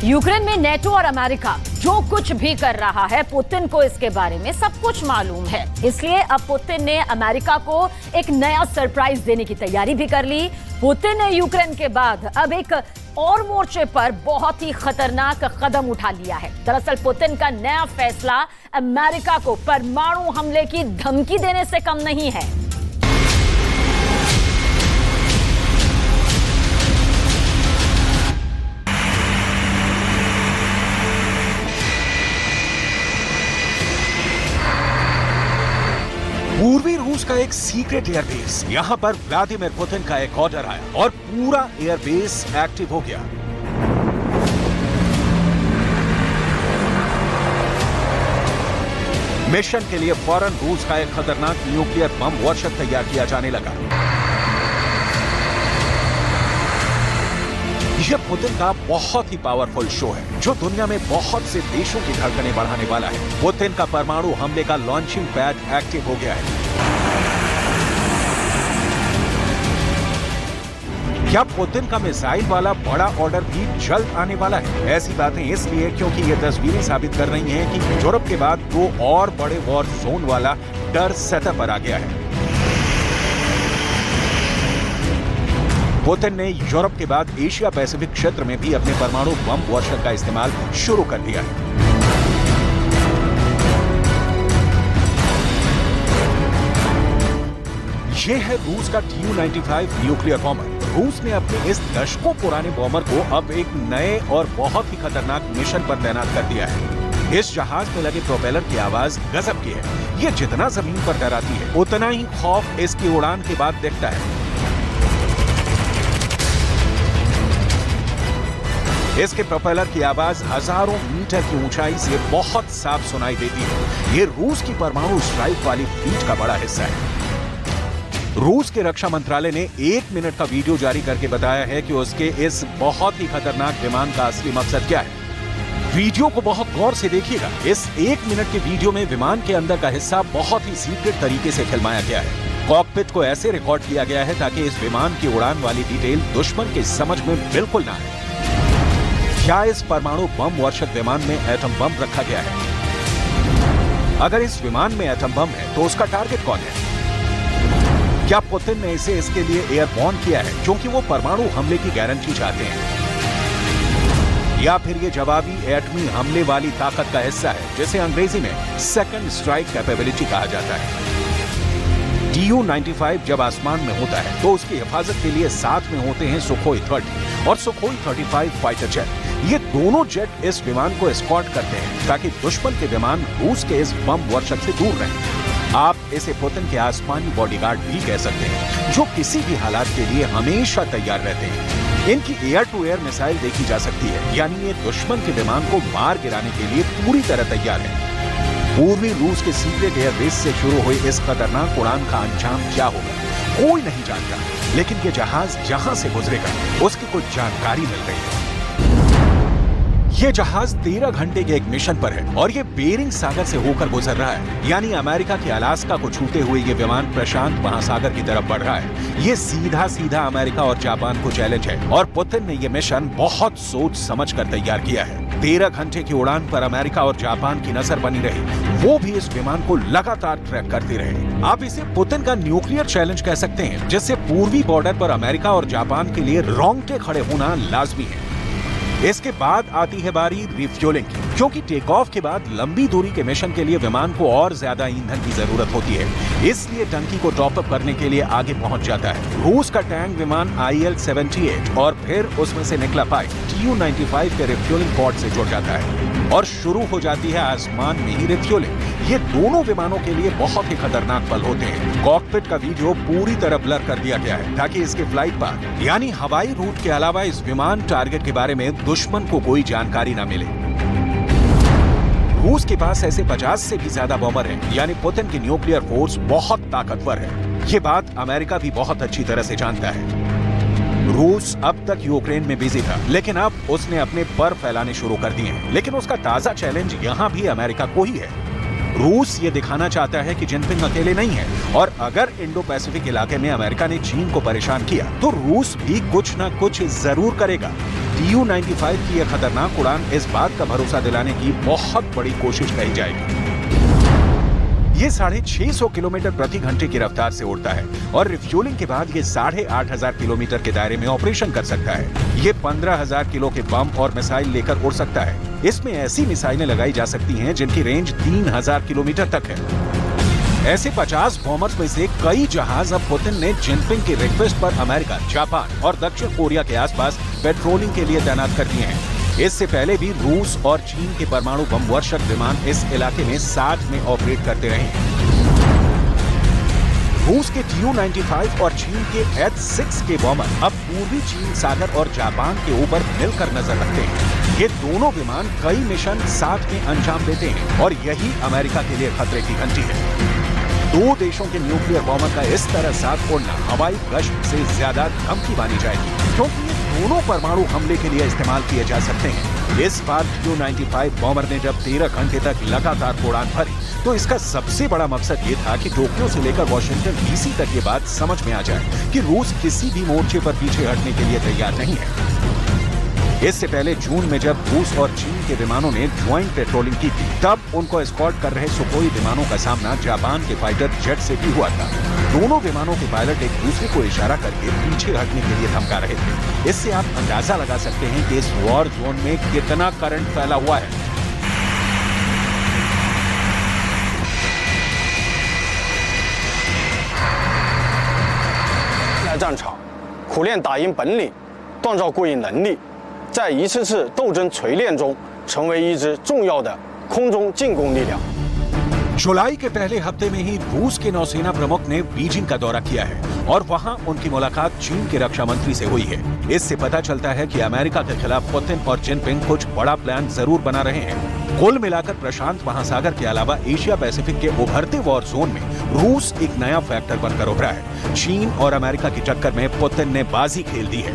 Ukraine में NATO और America जो कुछ भी कर रहा है, पुतिन को इसके बारे में सब कुछ मालूम है। इसलिए अब पुतिन ने अमेरिका को एक नया सरप्राइज देने की तैयारी भी कर ली। पुतिन ने यूक्रेन के बाद अब एक और मोर्चे पर बहुत ही खतरनाक कदम उठा लिया है। दरअसल पुतिन का नया फैसला अमेरिका को परमाणु हमले की धमकी देने से कम नहीं है। पूर्वी रूस का एक सीक्रेट एयरबेस, यहां पर व्लादिमीर पुतिन का एक ऑर्डर आया और पूरा एयरबेस एक्टिव हो गया। मिशन के लिए फौरन रूस का एक खतरनाक न्यूक्लियर बम वर्षक तैयार किया जाने लगा। यह पुतिन का बहुत ही पावरफुल शो है जो दुनिया में बहुत से देशों की धड़कनें बढ़ाने वाला है। पुतिन का परमाणु हमले का लॉन्चिंग पैड एक्टिव हो गया है। क्या पुतिन का मिसाइल वाला बड़ा ऑर्डर भी जल्द आने वाला है? ऐसी बातें इसलिए क्योंकि ये तस्वीरें साबित कर रही हैं कि यूरोप के बाद दो और बड़े वॉर जोन वाला डर सतह पर आ गया है। पुतिन ने यूरोप के बाद एशिया पैसिफिक क्षेत्र में भी अपने परमाणु बम वर्षक का इस्तेमाल शुरू कर दिया है। यह है रूस का Tu-95 न्यूक्लियर बॉम्बर। रूस ने अपने इस दशकों पुराने बॉम्बर को अब एक नए और बहुत ही खतरनाक मिशन पर तैनात कर दिया है। इस जहाज में लगे प्रोपेलर की आवाज गजब की है। ये जितना जमीन पर डराती है, उतना ही खौफ इसकी उड़ान के बाद दिखता है। इसके प्रोपेलर की आवाज हजारों मीटर की ऊंचाई से बहुत साफ सुनाई देती है। ये रूस की परमाणु स्ट्राइक वाली फ्लीट का बड़ा हिस्सा है। रूस के रक्षा मंत्रालय ने 1 मिनट का वीडियो जारी करके बताया है कि उसके इस बहुत ही खतरनाक विमान का असली मकसद क्या है। वीडियो को बहुत गौर से देखिएगा। इस 1 मिनट के वीडियो में विमान के अंदर का हिस्सा बहुत ही सीक्रेट तरीके से फिल्माया गया है। कॉकपिट को ऐसे रिकॉर्ड किया गया है ताकि इस विमान की उड़ान वाली डिटेल दुश्मन के समझ में बिल्कुल ना आए। क्या इस परमाणु बम वर्षक विमान में एटम बम रखा गया है? अगर इस विमान में एटम बम है तो उसका टारगेट कौन है? क्या पुतिन ने इसे इसके लिए एयरबॉर्न किया है क्योंकि वो परमाणु हमले की गारंटी चाहते हैं, या फिर ये जवाबी एटमी हमले वाली ताकत का हिस्सा है जिसे अंग्रेजी में सेकंड स्ट्राइक कैपेबिलिटी कहा जाता है। Tu-95 जब आसमान में होता है तो उसकी हिफाजत के लिए साथ में होते हैं सुखोई 30 और सुखोई 35 फाइटर जेट। ये दोनों जेट इस विमान को एस्कॉर्ट करते हैं ताकि दुश्मन के विमान रूस के इस बम वर्षक से दूर रहें। आप इसे पुतिन के आसमानी बॉडीगार्ड भी कह सकते हैं जो किसी भी हालात के लिए हमेशा तैयार रहते हैं। इनकी एयर टू एयर मिसाइल देखी जा सकती है, यानी ये दुश्मन के विमान को मार गिराने के लिए पूरी तरह तैयार है। पूर्वी रूस के सीक्रेट एयरबेस से शुरू हुई इस खतरनाक उड़ान का अंजाम क्या होगा कोई नहीं जानता, लेकिन ये जहाज जहां से गुजरेगा उसकी कुछ जानकारी मिल रही है। ये जहाज 13 घंटे के एक मिशन पर है और ये बेरिंग सागर से होकर गुजर रहा है, यानी अमेरिका के अलास्का को छूते हुए ये विमान प्रशांत महासागर की तरफ बढ़ रहा है। ये सीधा सीधा अमेरिका और जापान को चैलेंज है और पुतिन ने ये मिशन बहुत सोच समझ कर तैयार किया है। 13 घंटे की उड़ान पर अमेरिका और जापान की नजर बनी रही, वो भी इस विमान को लगातार ट्रैक करते रहे। आप इसे पुतिन का न्यूक्लियर चैलेंज कह सकते हैं, जिससे पूर्वी बॉर्डर पर अमेरिका और जापान के लिए रोंगटे खड़े होना लाजमी है। इसके बाद आती है बारी रिफ्यूलिंग की, क्योंकि टेक ऑफ के बाद लंबी दूरी के मिशन के लिए विमान को और ज्यादा ईंधन की जरूरत होती है, इसलिए टंकी को टॉप अप करने के लिए आगे पहुंच जाता है। रूस का टैंक विमान IL-78 और फिर उसमें से निकला पाइप Tu-95 के रिफ्यूलिंग पॉड से जुड़ जाता है और शुरू हो जाती है आसमान में ही रिफ्यूलिंग। ये दोनों विमानों के लिए बहुत ही खतरनाक पल होते हैं। कॉकपिट का वीडियो पूरी तरह ब्लर कर दिया गया है ताकि इसके फ्लाइट पाथ यानी हवाई रूट के अलावा इस विमान टारगेट के बारे में दुश्मन को कोई जानकारी न मिले। रूस के पास ऐसे 50 से भी ज्यादा बॉम्बर हैं, यानी पुतिन की न्यूक्लियर फोर्स बहुत ताकतवर है। ये बात अमेरिका भी बहुत अच्छी तरह से जानता है। रूस अब तक यूक्रेन में बिजी था, लेकिन अब उसने अपने पर फैलाने शुरू कर दिए हैं। लेकिन उसका ताजा चैलेंज यहाँ भी अमेरिका को ही है। रूस ये दिखाना चाहता है कि जिनपिंग अकेले नहीं है, और अगर इंडो पैसिफिक इलाके में अमेरिका ने चीन को परेशान किया तो रूस भी कुछ न कुछ जरूर करेगा। Tu-95 की यह खतरनाक उड़ान इस बात का भरोसा दिलाने की बहुत बड़ी कोशिश कही जाएगी। ये 650 किलोमीटर प्रति घंटे की रफ्तार से उड़ता है और रिफ्यूलिंग के बाद ये 8,500 किलोमीटर के दायरे में ऑपरेशन कर सकता है। ये 15,000 किलो के बम और मिसाइल लेकर उड़ सकता है। इसमें ऐसी मिसाइलें लगाई जा सकती हैं जिनकी रेंज 3,000 किलोमीटर तक है। ऐसे 50 बॉम्बर्स में से कई जहाज अब पुतिन ने जिनपिंग की रिक्वेस्ट पर अमेरिका, जापान और दक्षिण कोरिया के आसपास पेट्रोलिंग के लिए तैनात कर दिए हैं। इससे पहले भी रूस और चीन के परमाणु बम वर्षक विमान इस इलाके में साथ में ऑपरेट करते रहे हैं। रूस के Tu-95 और चीन के H-6 के बॉम्बर अब पूर्वी चीन सागर और जापान के ऊपर मिलकर नजर रखते हैं। ये दोनों विमान कई मिशन साथ में अंजाम देते हैं और यही अमेरिका के लिए खतरे की घंटी है। दो देशों के न्यूक्लियर बॉम्बर का इस तरह साथ उड़ना हवाई गश्त से ज्यादा धमकी मानी जाएगी, क्योंकि ये दोनों परमाणु हमले के लिए इस्तेमाल किए जा सकते हैं। इस बार Tu-95 बॉम्बर ने जब 13 घंटे तक लगातार उड़ान भरी तो इसका सबसे बड़ा मकसद ये था कि टोक्यो से लेकर वॉशिंगटन डीसी तक ये बात समझ में आ जाए कि रूस किसी भी मोर्चे पर पीछे हटने के लिए तैयार नहीं है। इससे पहले जून में जब रूस और चीन के विमानों ने ज्वाइंट पेट्रोलिंग की थी, तब उनको एस्कॉर्ट कर रहे सुखोई विमानों का सामना जापान के फाइटर जेट से भी हुआ था। दोनों विमानों के पायलट एक दूसरे को इशारा करके पीछे हटने के लिए धमका रहे थे। इससे आप अंदाजा लगा सकते हैं कि इस वॉर जोन में कितना करंट फैला हुआ है। 战场，苦练打赢本领，锻造过硬能力，在一次次斗争锤炼中，成为一支重要的空中进攻力量。 जुलाई के पहले हफ्ते में ही रूस के नौसेना प्रमुख ने बीजिंग का दौरा किया है और वहां उनकी मुलाकात चीन के रक्षा मंत्री से हुई है। इससे पता चलता है कि अमेरिका के खिलाफ पुतिन और जिनपिंग कुछ बड़ा प्लान जरूर बना रहे हैं। कुल मिलाकर प्रशांत महासागर के अलावा एशिया पैसिफिक के उभरते वॉर जोन में रूस एक नया फैक्टर बनकर उभरा है। चीन और अमेरिका की टक्कर में पुतिन ने बाजी खेल दी है।